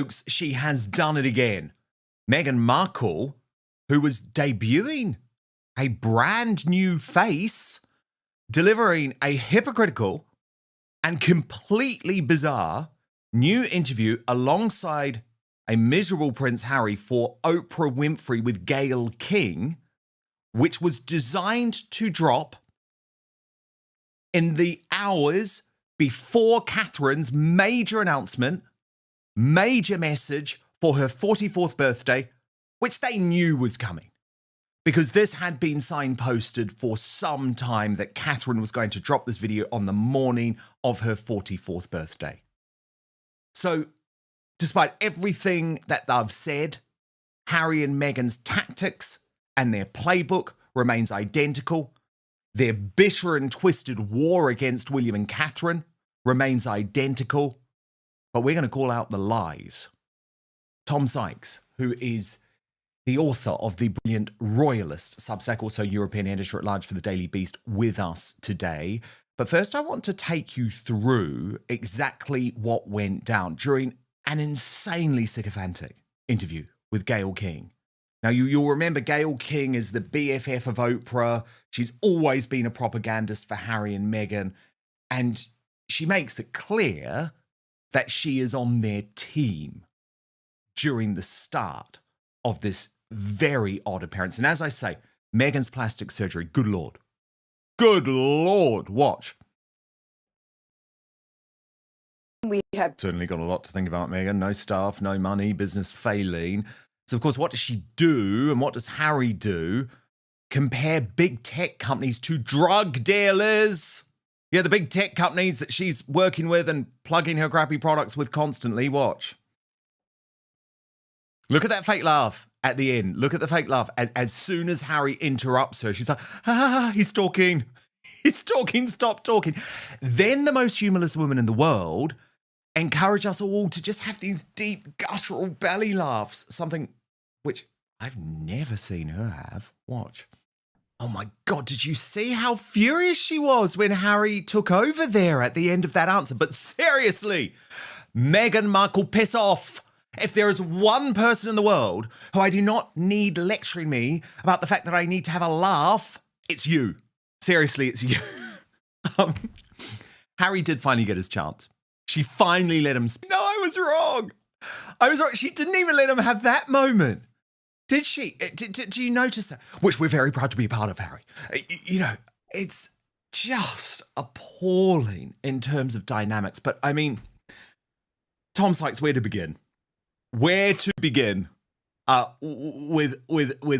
Folks, she has done it again. Meghan Markle, who was debuting a brand new face, delivering a hypocritical and completely bizarre new interview alongside a miserable Prince Harry for Oprah Winfrey with Gayle King, which was designed to drop in the hours before Catherine's major announcement, major message for her 44th birthday, which they knew was coming. Because this had been signposted for some time that Catherine was going to drop this video on the morning of her 44th birthday. So, despite everything that they've said, Harry and Meghan's tactics and their playbook remains identical. Their bitter and twisted war against William and Catherine remains identical. But we're going to call out the lies. Tom Sykes, who is the author of the brilliant Royalist Substack, also European editor-at-large for the Daily Beast, with us today. But first, I want to take you through exactly what went down during an insanely sycophantic interview with Gayle King. Now, you'll remember Gayle King is the BFF of Oprah. She's always been a propagandist for Harry and Meghan. And she makes it clear that she is on their team during the start of this very odd appearance. And as I say, Meghan's plastic surgery, good Lord. Good Lord, watch. We have certainly got a lot to think about, Meghan. No staff, no money, business failing. So, of course, what does she do and what does Harry do? Compare big tech companies to drug dealers. Yeah, the big tech companies that she's working with and plugging her crappy products with constantly. Watch. Look at that fake laugh at the end. Look at the fake laugh. As soon as Harry interrupts her, she's like, he's talking. He's talking, stop talking. Then the most humorless woman in the world encourage us all to just have these deep, guttural belly laughs, something which I've never seen her have. Watch. Oh my God, did you see how furious she was when Harry took over there at the end of that answer? But seriously, Meghan Markle, piss off. If there is one person in the world who I do not need lecturing me about the fact that I need to have a laugh, it's you. Seriously, it's you. Harry did finally get his chance. She finally let him speak. No, I was wrong. I was wrong. She didn't even let him have that moment. Did she? Do you notice that? Which we're very proud to be a part of, Harry. You know, it's just appalling in terms of dynamics. But I mean, Tom Sykes, where to begin? Where to begin with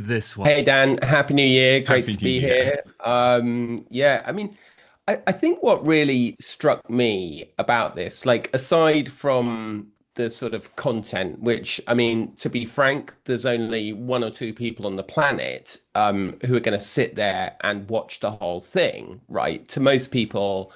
this one? Hey, Dan. Happy New Year. Great Happy to be New Year. here. Yeah, I mean, I think what really struck me about this, like aside from the sort of content, which, I mean, to be frank, there's only one or two people on the planet who are going to sit there and watch the whole thing, right? To most people,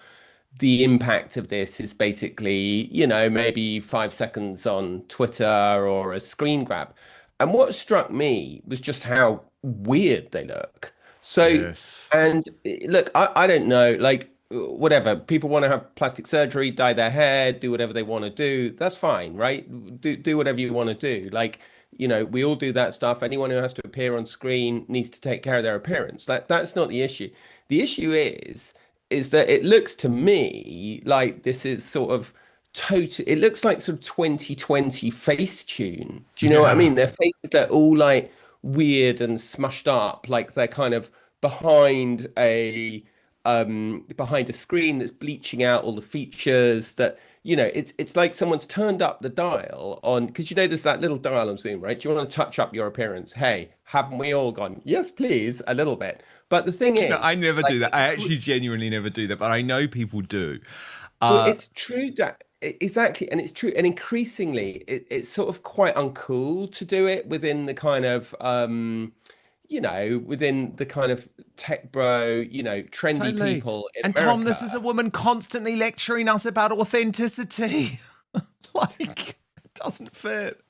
the impact of this is basically, you know, maybe 5 seconds on Twitter or a screen grab. And what struck me was just how weird they look. So, Yes. and look, I don't know, like, whatever, people want to have plastic surgery, dye their hair, do whatever they want to do. That's fine, right? Do whatever you want to do. Like, you know, we all do that stuff. Anyone who has to appear on screen needs to take care of their appearance. That's not the issue. The issue is that it looks to me like this is sort of total. It looks like sort of 2020 Facetune. Do you know what I mean? Their faces, they're all like weird and smushed up, like they're kind of behind a screen that's bleaching out all the features that, you know, it's like someone's turned up the dial on, because you know there's that little dial on Zoom, right? Do you want to touch up your appearance? Hey, haven't we all gone, yes, please, a little bit? But the thing is, I never like, do that. I actually genuinely never do that, but I know people do. Well, it's true that exactly, and it's true, and increasingly, it's sort of quite uncool to do it within the kind of, you know, within the kind of tech bro, you know, trendy Totally. people in And America. Tom, this is a woman constantly lecturing us about authenticity. Like, it doesn't fit.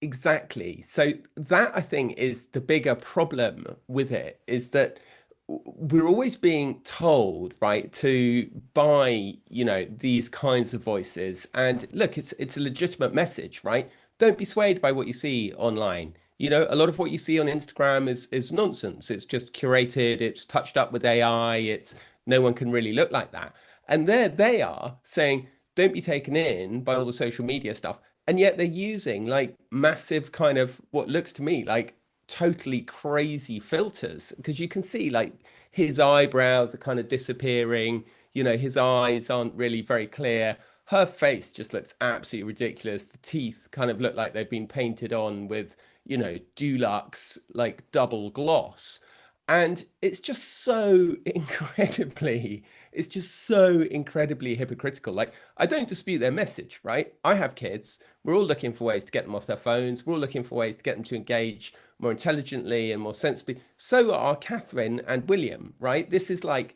Exactly. So that, I think, is the bigger problem with it, is that we're always being told, right, to buy, these kinds of voices. And look, it's a legitimate message, right? Don't be swayed by what you see online. A lot of what you see on Instagram is nonsense. It's just curated, it's touched up with AI, it's no one can really look like that. And there they are saying, don't be taken in by all the social media stuff. And yet they're using like massive kind of what looks to me like totally crazy filters, because you can see like his eyebrows are kind of disappearing, his eyes aren't really very clear. Her face just looks absolutely ridiculous. The teeth kind of look like they've been painted on with, Dulux like double gloss. And it's just so incredibly hypocritical. Like, I don't dispute their message, right? I have kids. We're all looking for ways to get them off their phones. We're all looking for ways to get them to engage more intelligently and more sensibly. So are Catherine and William, right? This is like,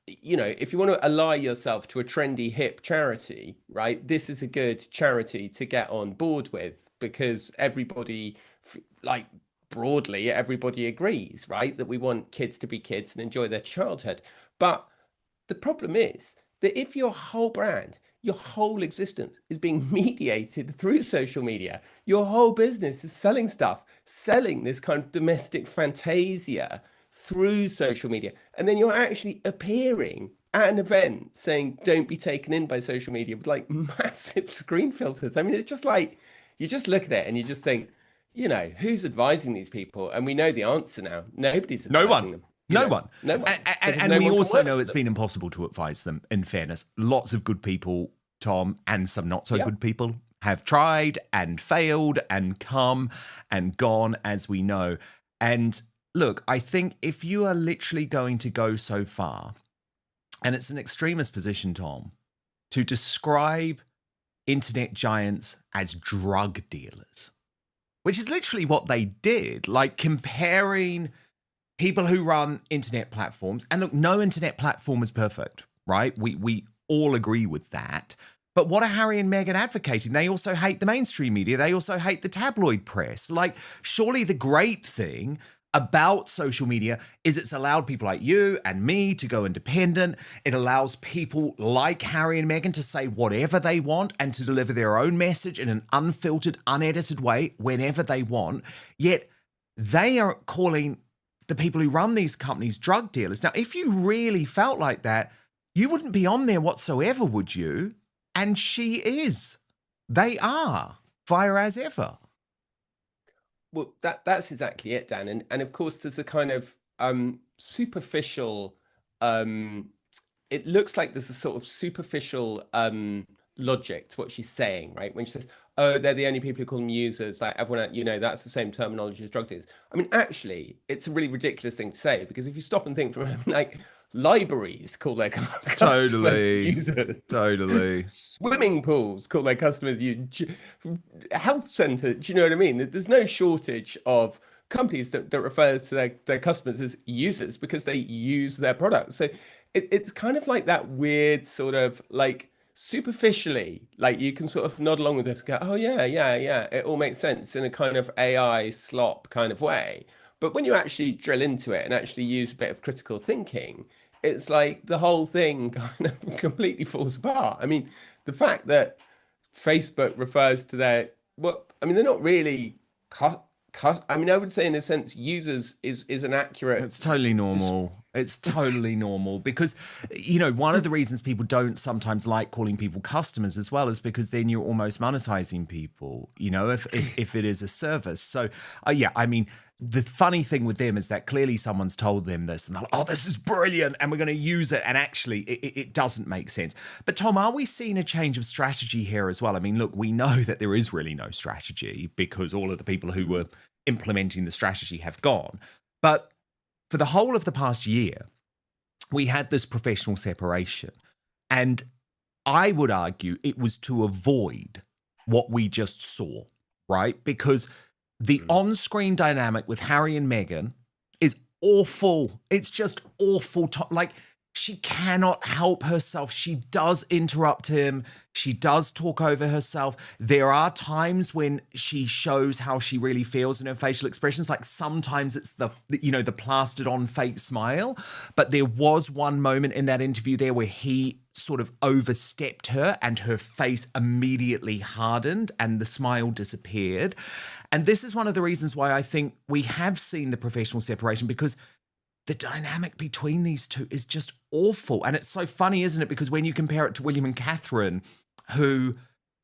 if you want to ally yourself to a trendy, hip charity, right? This is a good charity to get on board with, because everybody, like, broadly, everybody agrees, right, that we want kids to be kids and enjoy their childhood. But the problem is that if your whole brand, your whole existence is being mediated through social media, your whole business is selling stuff, selling this kind of domestic fantasia through social media, and then you're actually appearing at an event saying, don't be taken in by social media, with like massive screen filters. I mean, it's just like, you just look at it and you just think, who's advising these people? And we know the answer now. Nobody's advising them. No one. And we also know it's them. been impossible to advise them, in fairness. Lots of good people, Tom, and some not so good people have tried and failed and come and gone, as we know. And look, I think if you are literally going to go so far, and it's an extremist position, Tom, to describe internet giants as drug dealers, which is literally what they did, like comparing people who run internet platforms. And look, no internet platform is perfect, right? We all agree with that. But what are Harry and Meghan advocating? They also hate the mainstream media. They also hate the tabloid press. Like, surely the great thing about social media is it's allowed people like you and me to go independent. It allows people like Harry and Meghan to say whatever they want and to deliver their own message in an unfiltered, unedited way whenever they want. Yet they are calling the people who run these companies drug dealers. Now, if you really felt like that, you wouldn't be on there whatsoever, would you? And she is. They are. Fire as ever. Well, that's exactly it, Dan. And of course, there's a kind of superficial, it looks like there's a sort of superficial logic to what she's saying, right? When she says, oh, they're the only people who call them users, like everyone, that's the same terminology as drug dealers. I mean, actually, it's a really ridiculous thing to say, because if you stop and think from like, libraries call their customers users. Totally. Swimming pools call their customers health centers. Do you know what I mean? There's no shortage of companies that refer to their customers as users because they use their products. So it's kind of like that weird sort of like superficially, like you can sort of nod along with this and go, oh yeah, it all makes sense in a kind of AI slop kind of way. But when you actually drill into it and actually use a bit of critical thinking, it's like the whole thing kind of completely falls apart. I mean, the fact that Facebook refers to they're not really, I mean, I would say in a sense, users is an accurate. It's totally normal. It's totally normal because, one of the reasons people don't sometimes like calling people customers as well is because then you're almost monetizing people, if it is a service. So, I mean, the funny thing with them is that clearly someone's told them this and they're like, oh, this is brilliant and we're going to use it. And actually, it doesn't make sense. But Tom, are we seeing a change of strategy here as well? I mean, look, we know that there is really no strategy because all of the people who were implementing the strategy have gone. But for the whole of the past year, we had this professional separation. And I would argue it was to avoid what we just saw, right? Because the on-screen dynamic with Harry and Meghan is awful. It's just awful. Like, she cannot help herself. She does interrupt him. She does talk over herself. There are times when she shows how she really feels in her facial expressions. Like sometimes it's the plastered on fake smile. But there was one moment in that interview there where he sort of overstepped her and her face immediately hardened and the smile disappeared. And this is one of the reasons why I think we have seen the professional separation, because the dynamic between these two is just awful. And it's so funny, isn't it? Because when you compare it to William and Catherine, who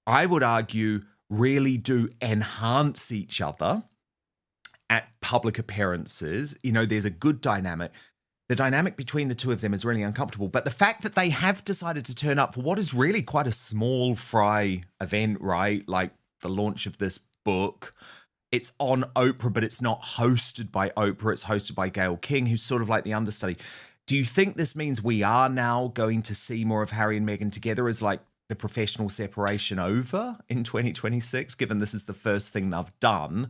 I would argue really do enhance each other at public appearances, there's a good dynamic. The dynamic between the two of them is really uncomfortable. But the fact that they have decided to turn up for what is really quite a small fry event, right? Like the launch of this book. It's on Oprah, but it's not hosted by Oprah. It's hosted by Gayle King, who's sort of like the understudy. Do you think this means we are now going to see more of Harry and Meghan together as like the professional separation over in 2026, given this is the first thing they've done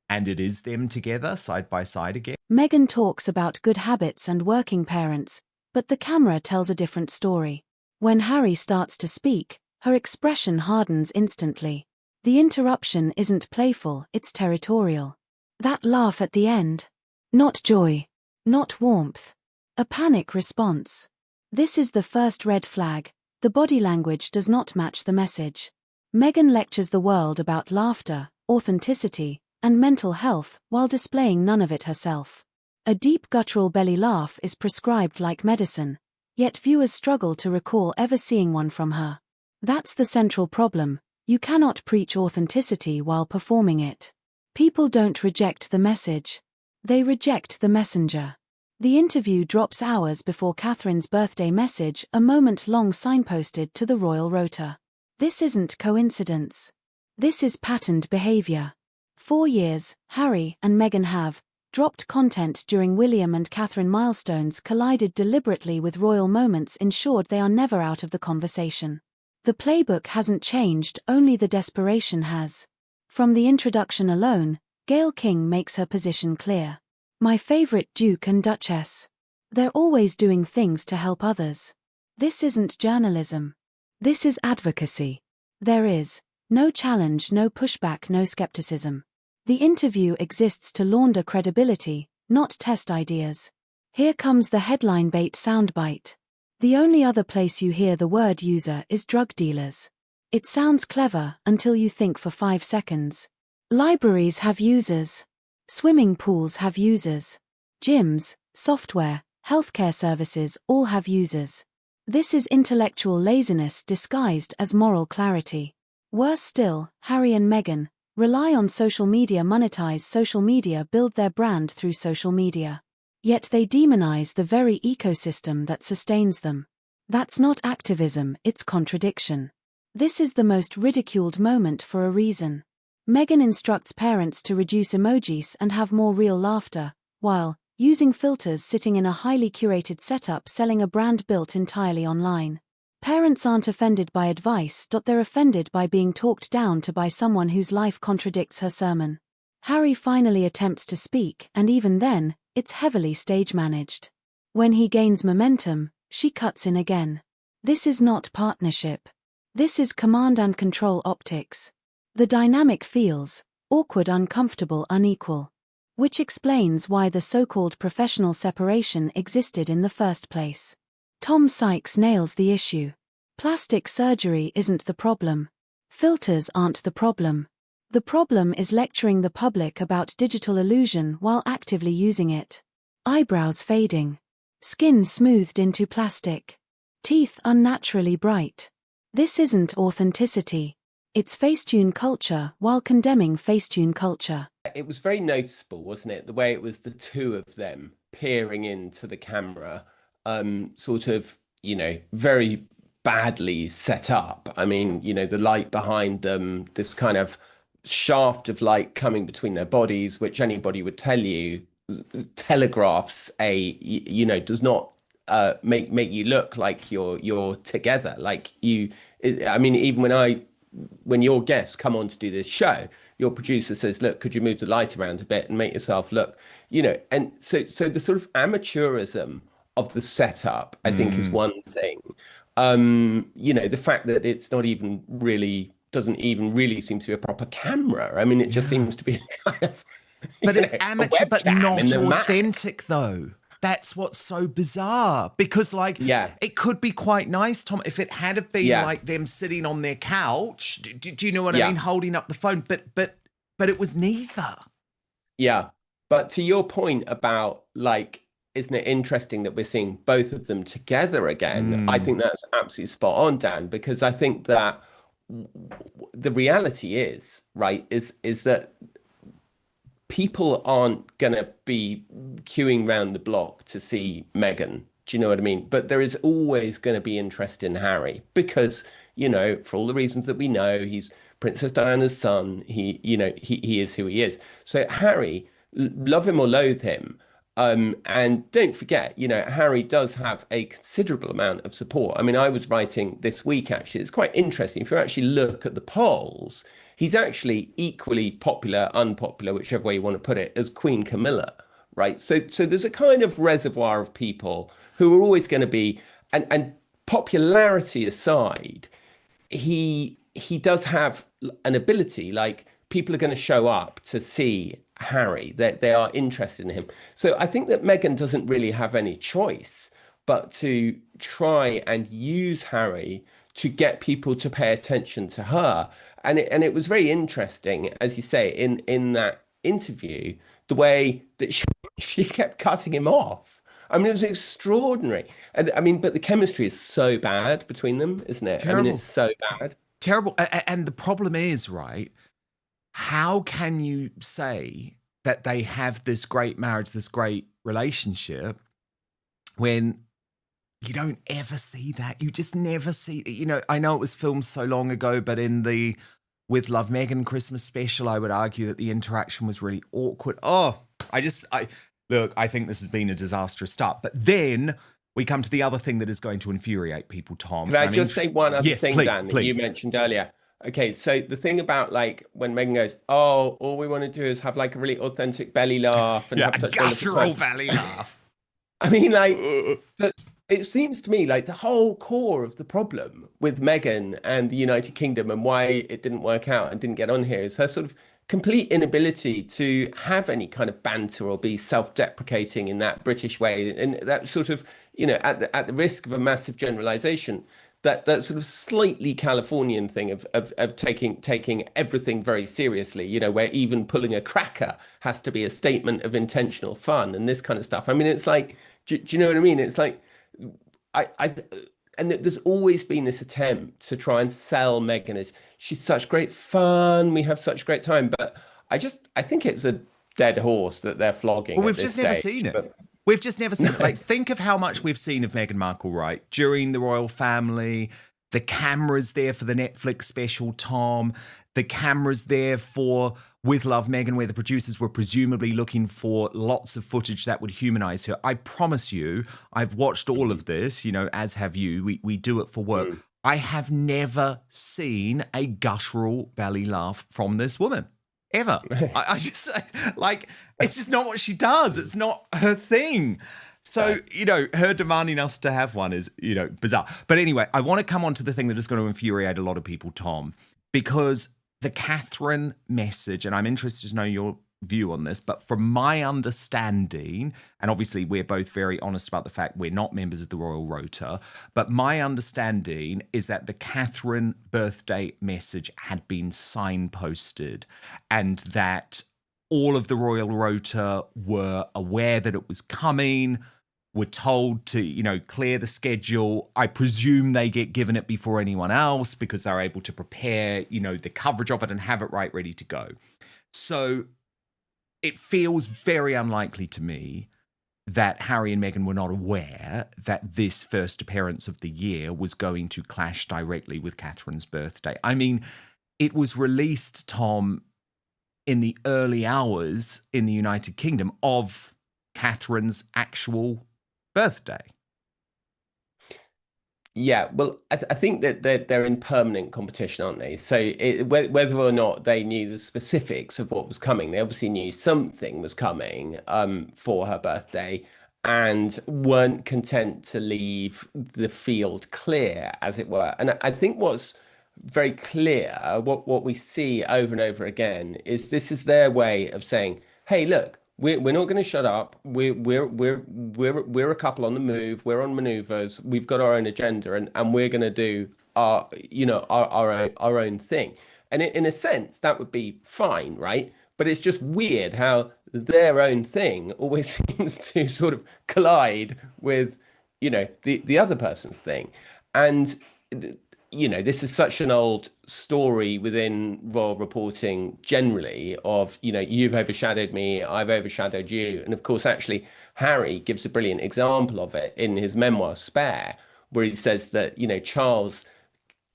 and it is them together side by side again? Meghan talks about good habits and working parents, but the camera tells a different story. When Harry starts to speak, her expression hardens instantly. The interruption isn't playful, it's territorial. That laugh at the end. Not joy. Not warmth. A panic response. This is the first red flag. The body language does not match the message. Meghan lectures the world about laughter, authenticity, and mental health while displaying none of it herself. A deep guttural belly laugh is prescribed like medicine, yet viewers struggle to recall ever seeing one from her. That's the central problem. You cannot preach authenticity while performing it. People don't reject the message. They reject the messenger. The interview drops hours before Catherine's birthday message, a moment-long signposted to the royal rota. This isn't coincidence. This is patterned behavior. 4 years, Harry and Meghan have dropped content during William and Catherine milestones, collided deliberately with royal moments, ensured they are never out of the conversation. The playbook hasn't changed, only the desperation has. From the introduction alone, Gayle King makes her position clear. My favorite Duke and Duchess. They're always doing things to help others. This isn't journalism. This is advocacy. There is no challenge, no pushback, no skepticism. The interview exists to launder credibility, not test ideas. Here comes the headline bait soundbite. The only other place you hear the word user is drug dealers. It sounds clever until you think for 5 seconds. Libraries have users. Swimming pools have users. Gyms, software, healthcare services all have users. This is intellectual laziness disguised as moral clarity. Worse still, Harry and Meghan rely on social media, monetize social media, build their brand through social media. Yet they demonize the very ecosystem that sustains them. That's not activism, it's contradiction. This is the most ridiculed moment for a reason. Meghan instructs parents to reduce emojis and have more real laughter, while using filters, sitting in a highly curated setup, selling a brand built entirely online. Parents aren't offended by advice, they're offended by being talked down to by someone whose life contradicts her sermon. Harry finally attempts to speak, and even then, it's heavily stage-managed. When he gains momentum, she cuts in again. This is not partnership. This is command and control optics. The dynamic feels awkward, uncomfortable, unequal. Which explains why the so-called professional separation existed in the first place. Tom Sykes nails the issue. Plastic surgery isn't the problem. Filters aren't the problem. The problem is lecturing the public about digital illusion while actively using it. Eyebrows fading. Skin smoothed into plastic. Teeth unnaturally bright. This isn't authenticity. It's Facetune culture while condemning Facetune culture. It was very noticeable, wasn't it? The way it was the two of them peering into the camera, sort of, very badly set up. I mean, the light behind them, this kind of shaft of light coming between their bodies, which anybody would tell you telegraphs does not make you look like you're together. Like even when your guests come on to do this show, your producer says, look, could you move the light around a bit and make yourself look, and so the sort of amateurism the setup, I think, is one thing. The fact that it's not even really doesn't even really seem to be a proper camera. I mean, it just seems to be kind of but it's amateur, but not in authentic, though. That's what's so bizarre, because it could be quite nice, Tom, if it had have been like them sitting on their couch. Do you know what I mean? Holding up the phone, but it was neither. Yeah. But to your point about isn't it interesting that we're seeing both of them together again? I think that's absolutely spot on, Dan, because I think that the reality is, right, is that people aren't going to be queuing round the block to see Meghan. Do you know what I mean? But there is always going to be interest in Harry because, for all the reasons that we know, he's Princess Diana's son. He is who he is. So Harry, love him or loathe him. And don't forget, Harry does have a considerable amount of support. I mean, I was writing this week, actually, it's quite interesting. If you actually look at the polls, he's actually equally popular, unpopular, whichever way you want to put it, as Queen Camilla, right? So there's a kind of reservoir of people who are always going to be, and popularity aside, he does have an ability, like people are going to show up to see Harry, that they are interested in him. So I think that Meghan doesn't really have any choice but to try and use Harry to get people to pay attention to her. And it was very interesting, as you say, in that interview, the way that she kept cutting him off. I mean, it was extraordinary. And I mean, but the chemistry is so bad between them, isn't it? Terrible. I mean, it's so bad. Terrible. And the problem is, right, how can you say that they have this great marriage, this great relationship, when you don't ever see that? You just never see, I know it was filmed so long ago, but in the With Love Meghan Christmas special, I would argue that the interaction was really awkward. I think this has been a disastrous start. But then we come to the other thing that is going to infuriate people, Tom. Can I just say one other thing, please, Dan, please. that you mentioned earlier? Okay, so the thing about when Meghan goes, all we want to do is have a really authentic belly laugh and have a such guttural belly laugh. I mean, it seems to me like the whole core of the problem with Meghan and the United Kingdom and why it didn't work out and didn't get on here is her sort of complete inability to have any kind of banter or be self-deprecating in that British way, and that sort of, at the risk of a massive generalization, that sort of slightly Californian thing of taking everything very seriously, where even pulling a cracker has to be a statement of intentional fun and this kind of stuff. I mean, it's like, do you know what I mean? It's like, and there's always been this attempt to try and sell Meghan as she's such great fun, we have such a great time, but I think it's a dead horse that they're flogging. Well, we've just never seen it. We've just never seen it. Think of how much we've seen of Meghan Markle, right? During the royal family, the cameras there for the Netflix special, Tom. The cameras there for With Love Meghan, where the producers were presumably looking for lots of footage that would humanize her. I promise you, I've watched all of this, as have you. We do it for work. I have never seen a guttural belly laugh from this woman. Ever. I just, it's just not what she does. It's not her thing. So, her demanding us to have one is, bizarre. But anyway, I want to come on to the thing that is going to infuriate a lot of people, Tom, because the Catherine message, and I'm interested to know your view on this, but from my understanding, and obviously we're both very honest about the fact we're not members of the Royal Rota, but my understanding is that the Catherine birthday message had been signposted and that all of the Royal Rota were aware that it was coming, were told to, clear the schedule. I presume they get given it before anyone else because they're able to prepare, the coverage of it and have it ready to go. So it feels very unlikely to me that Harry and Meghan were not aware that this first appearance of the year was going to clash directly with Catherine's birthday. I mean, it was released, Tom, in the early hours in the United Kingdom of Catherine's actual birthday. Yeah, well, I think that they're in permanent competition, aren't they? So whether or not they knew the specifics of what was coming, they obviously knew something was coming for her birthday. and weren't content to leave the field clear, as it were. And I think what's very clear, what we see over and over again, is this is their way of saying, "Hey, look, we're not going to shut up. We're a couple on the move. We're on maneuvers. We've got our own agenda, and we're going to do our our own thing." And in a sense, that would be fine, right? But it's just weird how their own thing always seems to sort of collide with, the other person's thing. And, this is such an old story within royal reporting generally of, you've overshadowed me, I've overshadowed you. And of course, actually, Harry gives a brilliant example of it in his memoir, Spare, where he says that, Charles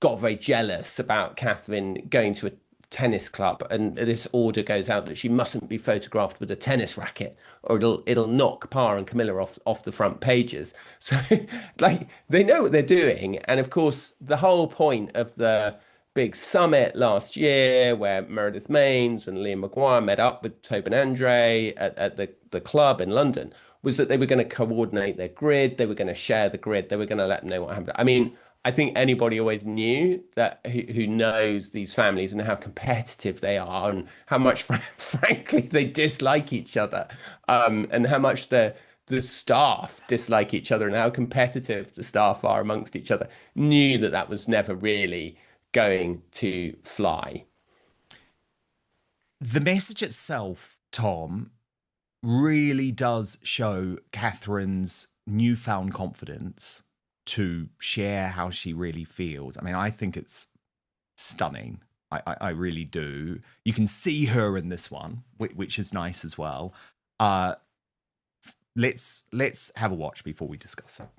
got very jealous about Catherine going to a tennis club, and this order goes out that she mustn't be photographed with a tennis racket, or it'll knock Pa and Camilla off the front pages. So, like, they know what they're doing, and of course, the whole point of the big summit last year, where Meredith Maines and Liam Maguire met up with Tobin Andre at the club in London, was that they were going to coordinate their grid, they were going to share the grid, they were going to let them know what happened. I mean, I think anybody always knew that who knows these families and how competitive they are and how much, frankly, they dislike each other, and how much the staff dislike each other and how competitive the staff are amongst each other, knew that that was never really going to fly. The message itself, Tom, really does show Catherine's newfound confidence to share how she really feels. I mean, I think it's stunning. I really do. You can see her in this one, which is nice as well. Let's have a watch before we discuss it.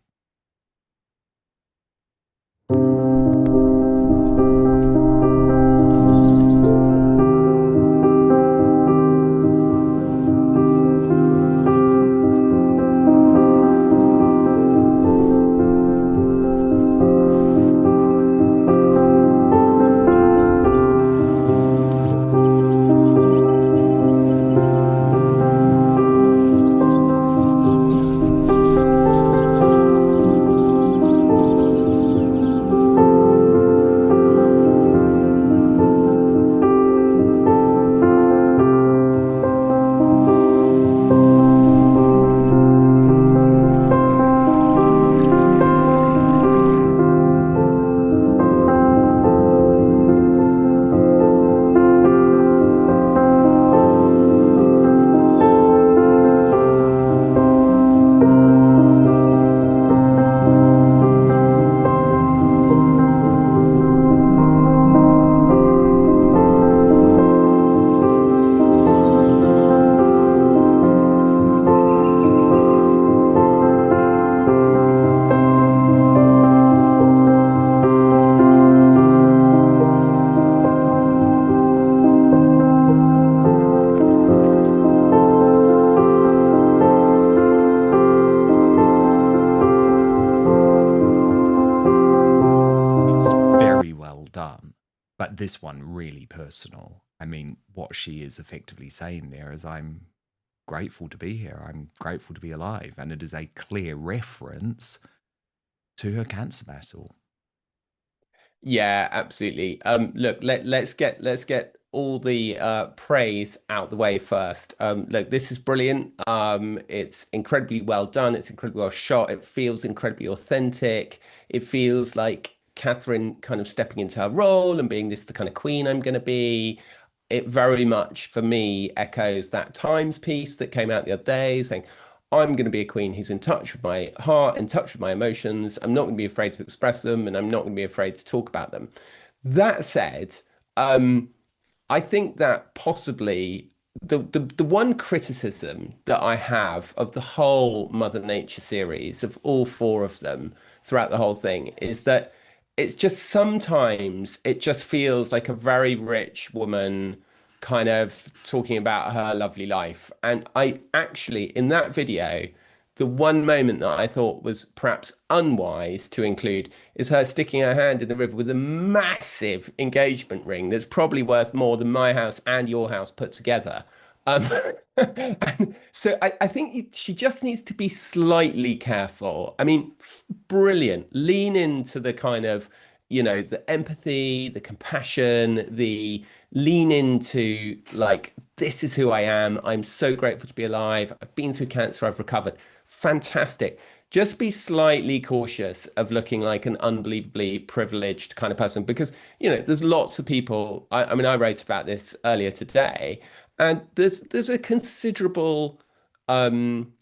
But this one really personal. I mean, what she is effectively saying there is, I'm grateful to be here. I'm grateful to be alive. And it is a clear reference to her cancer battle. Yeah, absolutely. Look, let's get all the praise out the way first. Look, this is brilliant. It's incredibly well done. It's incredibly well shot. It feels incredibly authentic. It feels like Catherine kind of stepping into her role and being the kind of queen I'm going to be. It very much, for me, echoes that Times piece that came out the other day saying, I'm going to be a queen who's in touch with my heart, in touch with my emotions. I'm not going to be afraid to express them, and I'm not going to be afraid to talk about them. That said, I think that possibly the one criticism that I have of the whole Mother Nature series, of all four of them throughout the whole thing, is that it's just sometimes it just feels like a very rich woman kind of talking about her lovely life. And I actually, in that video, the one moment that I thought was perhaps unwise to include is her sticking her hand in the river with a massive engagement ring that's probably worth more than my house and your house put together. Um, and so I think she just needs to be slightly careful. I mean, brilliant. Lean into the kind of, the empathy, the compassion, the lean into like, this is who I am. I'm so grateful to be alive. I've been through cancer. I've recovered. Fantastic. Just be slightly cautious of looking like an unbelievably privileged kind of person because, there's lots of people. I mean, I wrote about this earlier today, and there's a considerable um,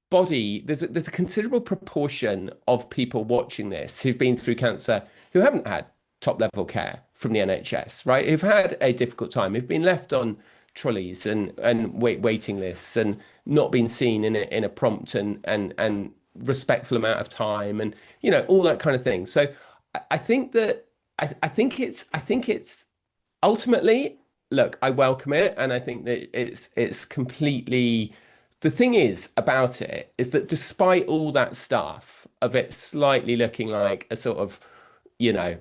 body. There's a considerable proportion of people watching this who've been through cancer who haven't had top level care from the NHS, right? Who've had a difficult time, who've been left on trolleys and waiting lists and not been seen in a prompt and respectful amount of time and all that kind of thing. So I think that I think it's ultimately, look, I welcome it, and I think that it's completely. The thing is about it is that despite all that stuff of it slightly looking like a sort of,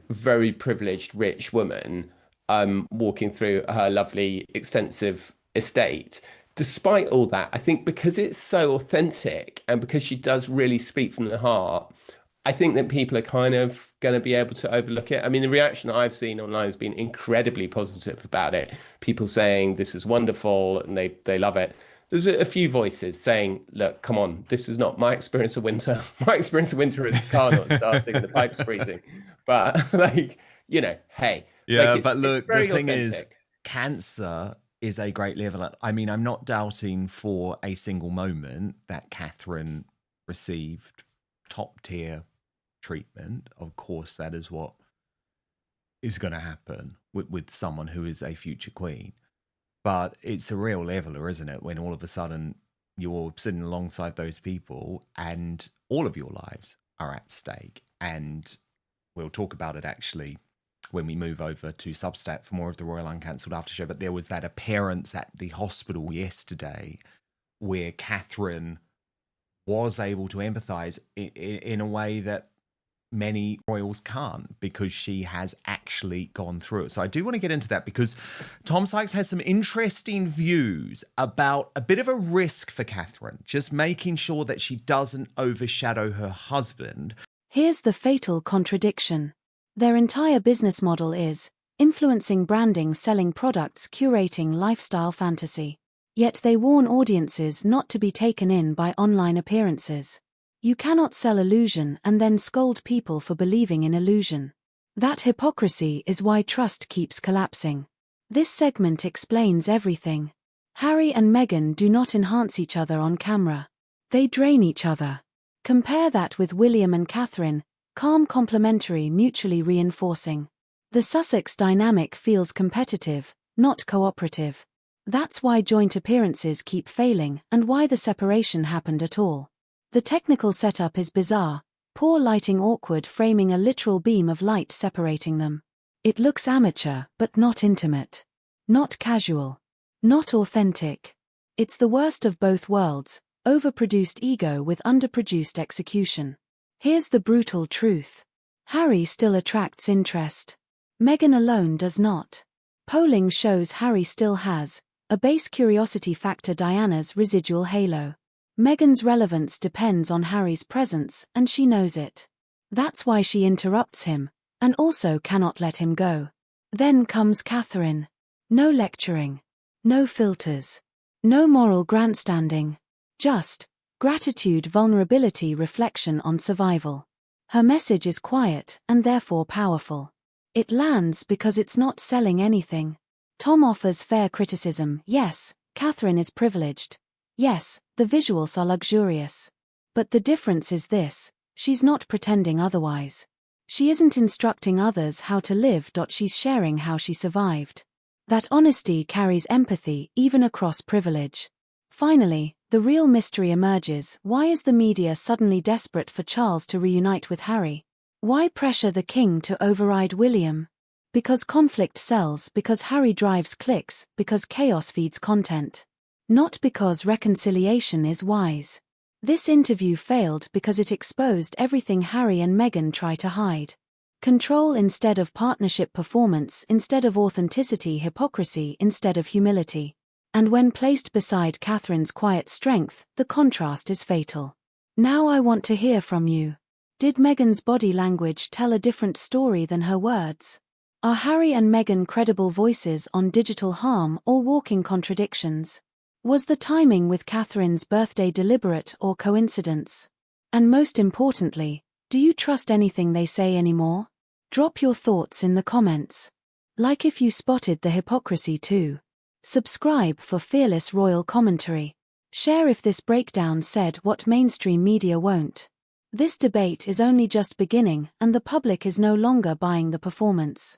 very privileged rich woman walking through her lovely extensive estate, despite all that, I think because it's so authentic and because she does really speak from the heart, I think that people are kind of going to be able to overlook it. I mean, the reaction that I've seen online has been incredibly positive about it. People saying this is wonderful and they love it. There's a few voices saying, look, come on, this is not my experience of winter. My experience of winter is the car not starting and the pipes freezing. But like, hey. Yeah, like but look, the very thing is, authentic. cancer is a great leveler. I mean, I'm not doubting for a single moment that Catherine received top tier treatment. Of course, that is what is going to happen with someone who is a future queen. But it's a real leveler, isn't it? When all of a sudden you're sitting alongside those people and all of your lives are at stake. And we'll talk about it actually when we move over to Substack for more of the Royal Uncancelled After Show. But there was that appearance at the hospital yesterday where Catherine was able to empathise in a way that many royals can't, because she has actually gone through it. So I do want to get into that because Tom Sykes has some interesting views about a bit of a risk for Catherine, just making sure that she doesn't overshadow her husband. Here's the fatal contradiction. Their entire business model is influencing branding, selling products, curating lifestyle fantasy. Yet they warn audiences not to be taken in by online appearances. You cannot sell illusion and then scold people for believing in illusion. That hypocrisy is why trust keeps collapsing. This segment explains everything. Harry and Meghan do not enhance each other on camera. They drain each other. Compare that with William and Catherine, calm, complementary, mutually reinforcing. The Sussex dynamic feels competitive, not cooperative. That's why joint appearances keep failing and why the separation happened at all. The technical setup is bizarre, poor lighting, awkward framing, a literal beam of light separating them. It looks amateur, but not intimate. Not casual. Not authentic. It's the worst of both worlds, overproduced ego with underproduced execution. Here's the brutal truth. Harry still attracts interest. Meghan alone does not. Polling shows Harry still has a base curiosity factor, Diana's residual halo. Meghan's relevance depends on Harry's presence, and she knows it. That's why she interrupts him, and also cannot let him go. Then comes Catherine. No lecturing. No filters. No moral grandstanding. Just gratitude, vulnerability, reflection on survival. Her message is quiet, and therefore powerful. It lands because it's not selling anything. Tom offers fair criticism. Yes, Catherine is privileged. Yes, the visuals are luxurious. But the difference is this: she's not pretending otherwise. She isn't instructing others how to live. She's sharing how she survived. That honesty carries empathy even across privilege. Finally, the real mystery emerges. Why is the media suddenly desperate for Charles to reunite with Harry? Why pressure the king to override William? Because conflict sells, because Harry drives clicks, because chaos feeds content. Not because reconciliation is wise. This interview failed because it exposed everything Harry and Meghan try to hide. Control instead of partnership, performance instead of authenticity, hypocrisy instead of humility. And when placed beside Catherine's quiet strength, the contrast is fatal. Now I want to hear from you. Did Meghan's body language tell a different story than her words? Are Harry and Meghan credible voices on digital harm or walking contradictions? Was the timing with Catherine's birthday deliberate or coincidence? And most importantly, do you trust anything they say anymore? Drop your thoughts in the comments. Like if you spotted the hypocrisy too. Subscribe for fearless royal commentary. Share if this breakdown said what mainstream media won't. This debate is only just beginning, and the public is no longer buying the performance.